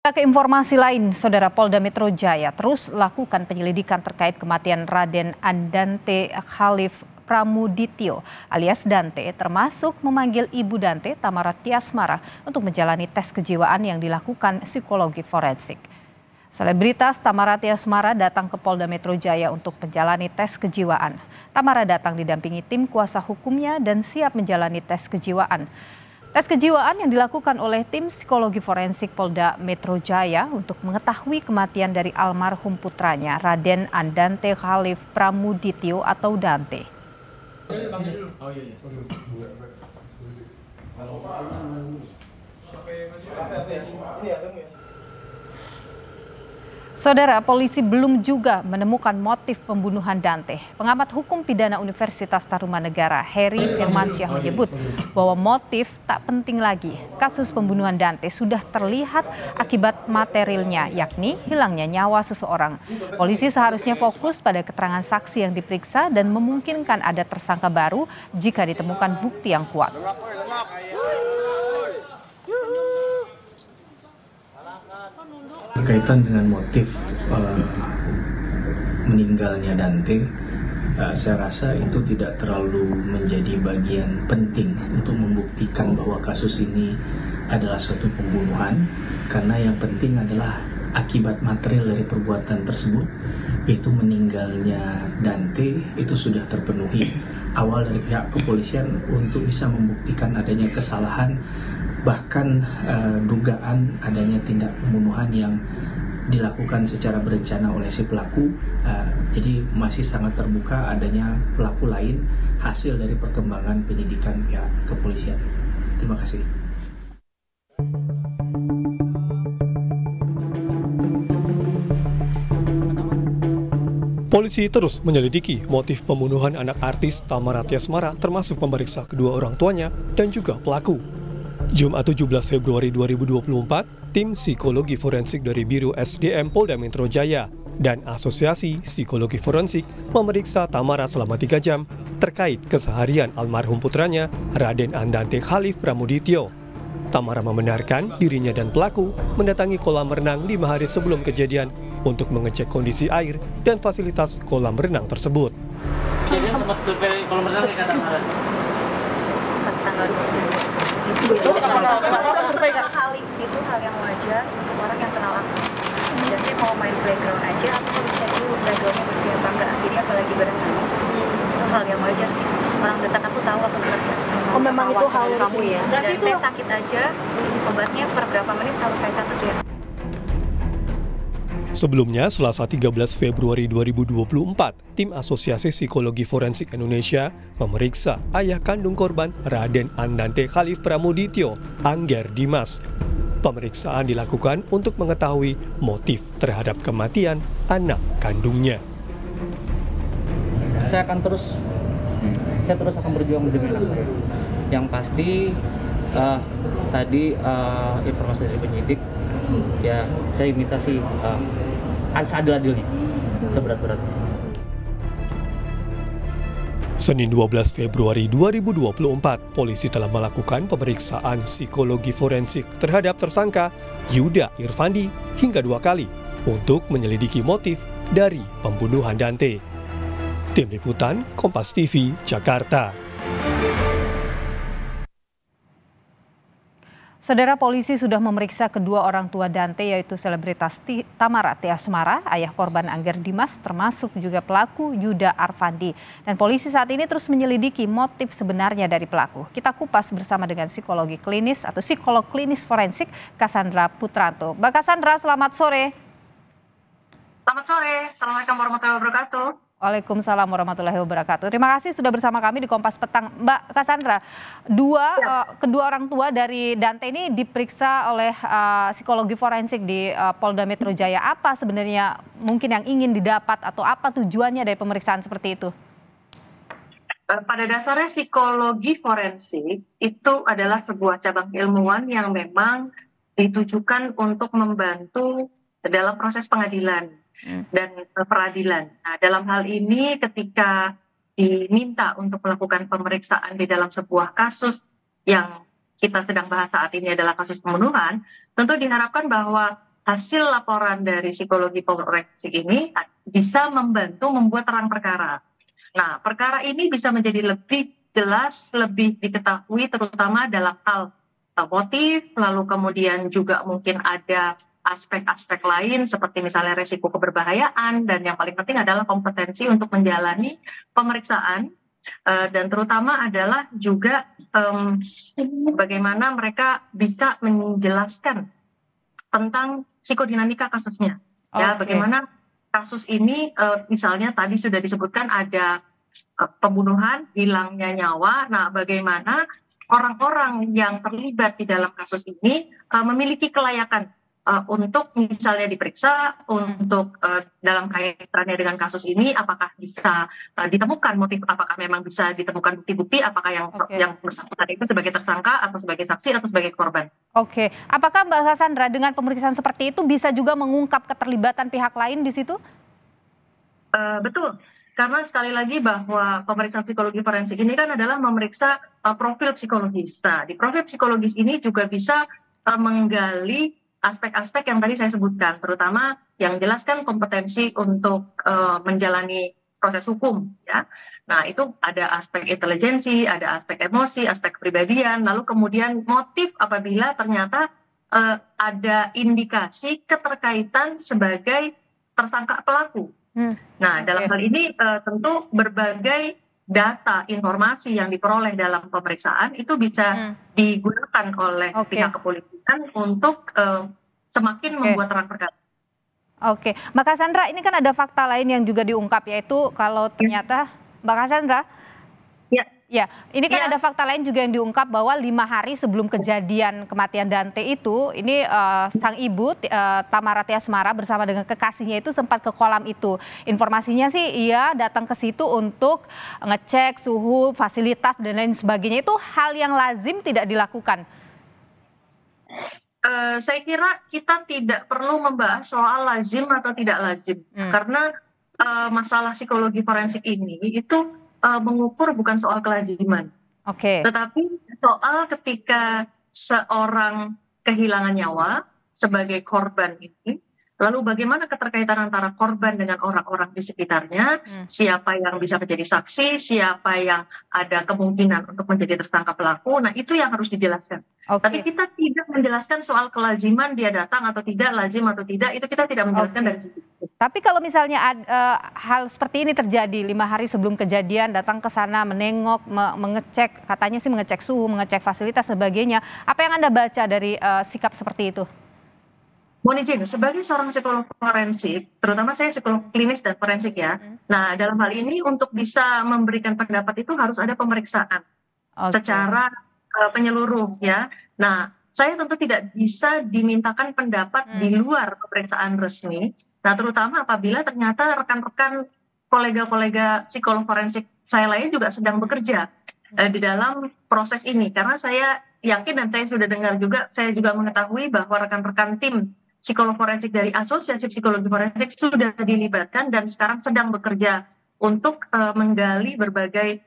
Ke informasi lain, Saudara, Polda Metro Jaya terus lakukan penyelidikan terkait kematian Raden Andante Khalif Pramudityo alias Dante, termasuk memanggil Ibu Dante, Tamara Tiasmara, untuk menjalani tes kejiwaan yang dilakukan psikologi forensik. Selebritas Tamara Tiasmara datang ke Polda Metro Jaya untuk menjalani tes kejiwaan. Tamara datang didampingi tim kuasa hukumnya dan siap menjalani tes kejiwaan. Tes kejiwaan yang dilakukan oleh tim psikologi forensik Polda Metro Jaya untuk mengetahui kematian dari almarhum putranya Raden Andante Khalif Pramudityo atau Dante. Saudara, polisi belum juga menemukan motif pembunuhan Dante. Pengamat hukum pidana Universitas Tarumanegara, Heri Firmansyah, menyebut bahwa motif tak penting lagi. Kasus pembunuhan Dante sudah terlihat akibat materialnya, yakni hilangnya nyawa seseorang. Polisi seharusnya fokus pada keterangan saksi yang diperiksa dan memungkinkan ada tersangka baru jika ditemukan bukti yang kuat. Berkaitan dengan motif meninggalnya Dante, saya rasa itu tidak terlalu menjadi bagian penting untuk membuktikan bahwa kasus ini adalah suatu pembunuhan, karena yang penting adalah akibat material dari perbuatan tersebut, yaitu meninggalnya Dante, itu sudah terpenuhi. Awal dari pihak kepolisian untuk bisa membuktikan adanya kesalahan, bahkan dugaan adanya tindak pembunuhan yang dilakukan secara berencana oleh si pelaku. Jadi masih sangat terbuka adanya pelaku lain hasil dari perkembangan penyidikan pihak kepolisian. Terima kasih. Polisi terus menyelidiki motif pembunuhan anak artis Tamara Tiasmara, termasuk memeriksa kedua orang tuanya dan juga pelaku. Jumat 17 Februari 2024, tim psikologi forensik dari Biro SDM Polda Metro Jaya dan Asosiasi Psikologi Forensik memeriksa Tamara selama 3 jam terkait keseharian almarhum putranya Raden Andante Khalif Pramudityo. Tamara membenarkan dirinya dan pelaku mendatangi kolam renang 5 hari sebelum kejadian untuk mengecek kondisi air dan fasilitas kolam renang tersebut. Jadi sempat survei kolam renang ya, Tamara? Sempat tanggal 20. Itu hal yang wajar untuk orang yang kenal aku. Jadi mau main playground aja, aku harus cek dulu playgroundnya bersih apa enggak. Jadi apalagi berenang, itu hal yang wajar sih. Orang dekat aku tahu aku seperti apa. Oh, memang itu hal kamu ya? Dan tes sakit aja, obatnya per berapa menit harus saya catat ya. Sebelumnya, Selasa 13 Februari 2024, tim Asosiasi Psikologi Forensik Indonesia memeriksa ayah kandung korban Raden Andante Khalif Pramudityo, Angger Dimas. Pemeriksaan dilakukan untuk mengetahui motif terhadap kematian anak kandungnya. Saya terus akan berjuang demi anak saya. Yang pasti tadi informasi dari penyidik, ya saya minta sih seadil-adilnya, seberat-beratnya. Senin 12 Februari 2024, polisi telah melakukan pemeriksaan psikologi forensik terhadap tersangka Yuda Irfandi hingga 2 kali untuk menyelidiki motif dari pembunuhan Dante. Tim Liputan Kompas TV, Jakarta. Saudara, polisi sudah memeriksa kedua orang tua Dante, yaitu selebritas Tamara Tiasmara, ayah korban Angger Dimas, termasuk juga pelaku Yuda Arfandi. Dan polisi saat ini terus menyelidiki motif sebenarnya dari pelaku. Kita kupas bersama dengan psikologi klinis atau psikolog klinis forensik Cassandra Putranto. Mbak Cassandra, selamat sore. Selamat sore, Assalamualaikum warahmatullahi wabarakatuh. Waalaikumsalam warahmatullahi wabarakatuh. Terima kasih sudah bersama kami di Kompas Petang. Mbak Cassandra, kedua orang tua dari Dante ini diperiksa oleh psikologi forensik di Polda Metro Jaya. Apa sebenarnya mungkin yang ingin didapat atau apa tujuannya dari pemeriksaan seperti itu? Pada dasarnya psikologi forensik itu adalah sebuah cabang ilmuwan yang memang ditujukan untuk membantu dalam proses pengadilan dan peradilan. Nah, dalam hal ini ketika diminta untuk melakukan pemeriksaan di dalam sebuah kasus yang kita sedang bahas saat ini adalah kasus pembunuhan, tentu diharapkan bahwa hasil laporan dari psikologi forensik ini bisa membantu membuat terang perkara. Nah, perkara ini bisa menjadi lebih jelas, lebih diketahui terutama dalam hal motif, lalu kemudian juga mungkin ada aspek-aspek lain seperti misalnya resiko keberbahayaan, dan yang paling penting adalah kompetensi untuk menjalani pemeriksaan, dan terutama adalah juga bagaimana mereka bisa menjelaskan tentang psikodinamika kasusnya. Ya, bagaimana kasus ini misalnya tadi sudah disebutkan ada pembunuhan, hilangnya nyawa. Nah, bagaimana orang-orang yang terlibat di dalam kasus ini memiliki kelayakan untuk misalnya diperiksa, untuk dalam kaitannya dengan kasus ini apakah bisa ditemukan motif, apakah memang bisa ditemukan bukti-bukti, apakah yang bersangkutan itu sebagai tersangka atau sebagai saksi atau sebagai korban. Oke, apakah Mbak Cassandra dengan pemeriksaan seperti itu bisa juga mengungkap keterlibatan pihak lain di situ? Betul. Karena sekali lagi bahwa pemeriksaan psikologi forensik ini kan adalah memeriksa profil psikologis. Nah, di profil psikologis ini juga bisa menggali aspek-aspek yang tadi saya sebutkan, terutama yang jelaskan kompetensi untuk menjalani proses hukum, ya. Nah, itu ada aspek intelijensi, ada aspek emosi, aspek kepribadian, lalu kemudian motif apabila ternyata ada indikasi keterkaitan sebagai tersangka pelaku. Nah, dalam hal ini tentu berbagai data, informasi yang diperoleh dalam pemeriksaan itu bisa digunakan oleh pihak kepolisian untuk semakin membuat terang perkara. Oke, Mbak Cassandra, ini kan ada fakta lain yang juga diungkap, yaitu kalau ternyata Mbak Cassandra, ya, ini kan ada fakta lain juga yang diungkap bahwa 5 hari sebelum kejadian kematian Dante itu, ini sang ibu Tamara Tiasmara bersama dengan kekasihnya itu sempat ke kolam itu. Informasinya sih ia datang ke situ untuk ngecek suhu, fasilitas dan lain sebagainya. Itu hal yang lazim tidak dilakukan. Saya kira kita tidak perlu membahas soal lazim atau tidak lazim, karena masalah psikologi forensik ini itu mengukur bukan soal kelaziman, tetapi soal ketika seorang kehilangan nyawa sebagai korban ini, lalu bagaimana keterkaitan antara korban dengan orang-orang di sekitarnya, siapa yang bisa menjadi saksi, siapa yang ada kemungkinan untuk menjadi tersangka pelaku. Nah, itu yang harus dijelaskan. Tapi kita tidak menjelaskan soal kelaziman dia datang atau tidak, lazim atau tidak, itu kita tidak menjelaskan dari sisi itu. Tapi kalau misalnya hal seperti ini terjadi 5 hari sebelum kejadian, datang ke sana menengok, mengecek, katanya sih mengecek suhu, mengecek fasilitas sebagainya. Apa yang Anda baca dari sikap seperti itu? Mohon izin, sebagai seorang psikolog forensik, terutama saya psikolog klinis dan forensik ya. Nah, dalam hal ini untuk bisa memberikan pendapat itu harus ada pemeriksaan secara penyeluruh, ya. Nah, saya tentu tidak bisa dimintakan pendapat di luar pemeriksaan resmi. Nah, terutama apabila ternyata rekan-rekan kolega-kolega psikolog forensik saya lain juga sedang bekerja di dalam proses ini. Karena saya yakin dan saya sudah dengar juga, saya juga mengetahui bahwa rekan-rekan tim psikolog forensik dari Asosiasi Psikologi Forensik sudah dilibatkan dan sekarang sedang bekerja untuk menggali berbagai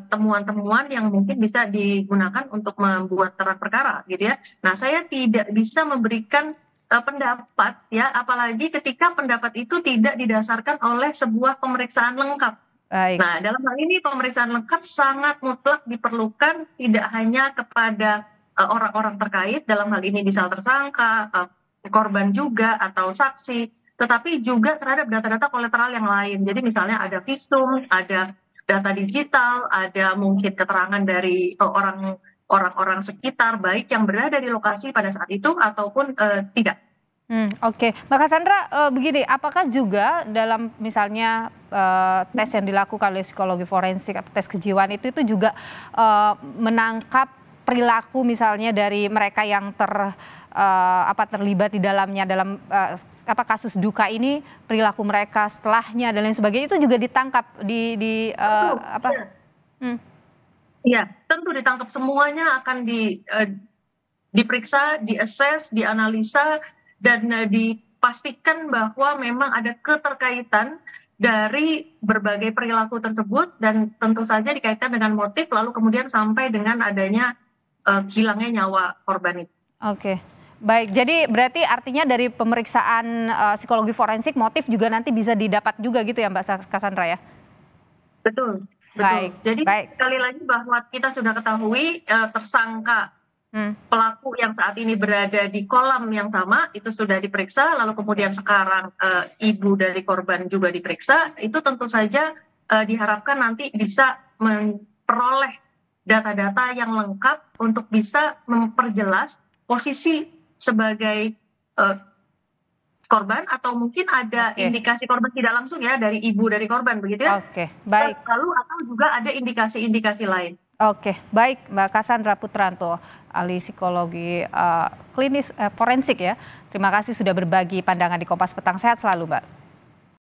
temuan-temuan yang mungkin bisa digunakan untuk membuat terang perkara, gitu ya. Nah, saya tidak bisa memberikan pendapat, ya, apalagi ketika pendapat itu tidak didasarkan oleh sebuah pemeriksaan lengkap. Nah, dalam hal ini pemeriksaan lengkap sangat mutlak diperlukan, tidak hanya kepada orang-orang terkait, dalam hal ini bisa tersangka, korban juga atau saksi, tetapi juga terhadap data-data kolateral yang lain. Jadi misalnya ada visum, ada data digital, ada mungkin keterangan dari orang-orang sekitar, baik yang berada di lokasi pada saat itu ataupun tidak. Oke, Mbak Cassandra, begini, apakah juga dalam misalnya tes yang dilakukan oleh psikologi forensik atau tes kejiwaan itu juga menangkap perilaku misalnya dari mereka yang terlibat di dalamnya dalam kasus duka ini, perilaku mereka setelahnya dan lain sebagainya itu juga ditangkap Iya, tentu ditangkap, semuanya akan diperiksa, diassess, dianalisa dan dipastikan bahwa memang ada keterkaitan dari berbagai perilaku tersebut dan tentu saja dikaitkan dengan motif lalu kemudian sampai dengan adanya hilangnya nyawa korban itu. Oke. Baik, jadi berarti artinya dari pemeriksaan psikologi forensik motif juga nanti bisa didapat juga gitu ya Mbak Cassandra ya? Betul, betul. Baik, Jadi baik. sekali lagi bahwa kita sudah ketahui tersangka pelaku yang saat ini berada di kolam yang sama itu sudah diperiksa, lalu kemudian sekarang ibu dari korban juga diperiksa, itu tentu saja diharapkan nanti bisa memperoleh data-data yang lengkap untuk bisa memperjelas posisi sebagai korban atau mungkin ada indikasi korban tidak langsung ya dari ibu dari korban begitu ya. Oke, baik. Lalu atau juga ada indikasi-indikasi lain. Oke, baik Mbak Cassandra Putranto, ahli psikologi klinis forensik ya. Terima kasih sudah berbagi pandangan di Kompas Petang. Sehat selalu Mbak.